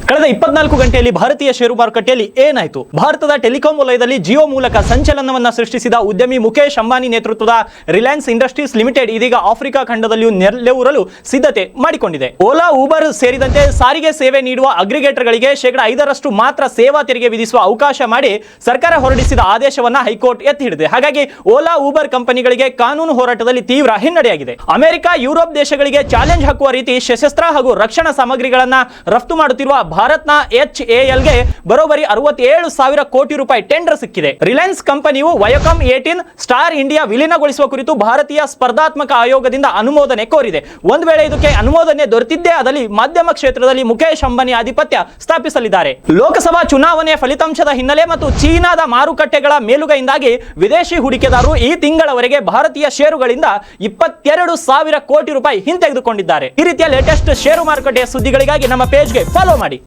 ಕಳೆದ 24 ಗಂಟೆಯಲ್ಲಿ ಭಾರತೀಯ ಷೇರು ಮಾರುಕಟ್ಟೆಯಲ್ಲಿ ಏನಾಯಿತು? ಭಾರತದ ಟೆಲಿಕಾಂ ವಲಯದಲ್ಲಿ ಜಿಯೋ ಮೂಲಕ ಸಂಚಲನವನ್ನ ಸೃಷ್ಟಿಸಿದ ಉದ್ಯಮಿ ಮುಖೇಶ್ ಅಂಬಾನಿ ನೇತೃತ್ವದ ರಿಲಯನ್ಸ್ ಇಂಡಸ್ಟ್ರೀಸ್ ಲಿಮಿಟೆಡ್ ಇದೀಗ ಆಫ್ರಿಕಾ ಖಂಡದಲ್ಲಿಯೂ ನೆಲೆಯೂರಲು ಸಿದ್ಧತೆ ಮಾಡಿಕೊಂಡಿದೆ. ಓಲಾ, ಊಬರ್ ಸೇರಿದಂತೆ ಸಾರಿಗೆ ಸೇವೆ ನೀಡುವ ಅಗ್ರಿಗೇಟರ್ಗಳಿಗೆ 5% ಮಾತ್ರ ಸೇವಾ ತೆರಿಗೆ ವಿಧಿಸುವ ಅವಕಾಶ ಮಾಡಿ ಸರ್ಕಾರ ಹೊರಡಿಸಿದ ಆದೇಶವನ್ನ ಹೈಕೋರ್ಟ್ ಎತ್ತಿ ಹಿಡಿದಿದೆ. ಹಾಗಾಗಿ ಓಲಾ, ಊಬರ್ ಕಂಪನಿಗಳಿಗೆ ಕಾನೂನು ಹೋರಾಟದಲ್ಲಿ ತೀವ್ರ ಹಿನ್ನಡೆಯಾಗಿದೆ. ಅಮೆರಿಕ, ಯುರೋಪ್ ದೇಶಗಳಿಗೆ ಚಾಲೆಂಜ್ ಹಾಕುವ ರೀತಿ ಶಸ್ತ್ರಾಸ್ತ್ರ ಹಾಗೂ ರಕ್ಷಣಾ ಸಾಮಗ್ರಿಗಳನ್ನ ರಫ್ತು ಮಾಡುತ್ತಿರುವ ಭಾರತ್ನ HAL ಗೆ ಬರೋಬ್ಬರಿ 67,000 ಕೋಟಿ ರೂಪಾಯಿ ಟೆಂಡರ್ ಸಿಕ್ಕಿದೆ. ರಿಲಯನ್ಸ್ ಕಂಪನಿಯು ವಯೋಕಾಮ್ 18 ಸ್ಟಾರ್ ಇಂಡಿಯಾ ವಿಲೀನಗೊಳಿಸುವ ಕುರಿತು ಭಾರತೀಯ ಸ್ಪರ್ಧಾತ್ಮಕ ಆಯೋಗದಿಂದ ಅನುಮೋದನೆ ಕೋರಿದೆ. ಒಂದು ವೇಳೆ ಇದಕ್ಕೆ ಅನುಮೋದನೆ ದೊರೆತಿದ್ದೇ ಆದಲ್ಲಿ ಮಾಧ್ಯಮ ಕ್ಷೇತ್ರದಲ್ಲಿ ಮುಖೇಶ್ ಅಂಬಾನಿ ಆಧಿಪತ್ಯ ಸ್ಥಾಪಿಸಲಿದ್ದಾರೆ. ಲೋಕಸಭಾ ಚುನಾವಣೆಯ ಫಲಿತಾಂಶದ ಹಿನ್ನೆಲೆ ಮತ್ತು ಚೀನಾದ ಮಾರುಕಟ್ಟೆಗಳ ಮೇಲುಗೈಯಿಂದಾಗಿ ವಿದೇಶಿ ಹೂಡಿಕೆದಾರರು ಈ ತಿಂಗಳವರೆಗೆ ಭಾರತೀಯ ಷೇರುಗಳಿಂದ 22,000 ಕೋಟಿ ರೂಪಾಯಿ ಹಿಂತೆಗೆದುಕೊಂಡಿದ್ದಾರೆ. ಈ ರೀತಿಯ ಲೇಟೆಸ್ಟ್ ಷೇರು ಮಾರುಕಟ್ಟೆಯ ಸುದ್ದಿಗಳಿಗಾಗಿ ನಮ್ಮ ಪೇಜ್ಗೆ ಫಾಲೋ ಮಾಡಿ.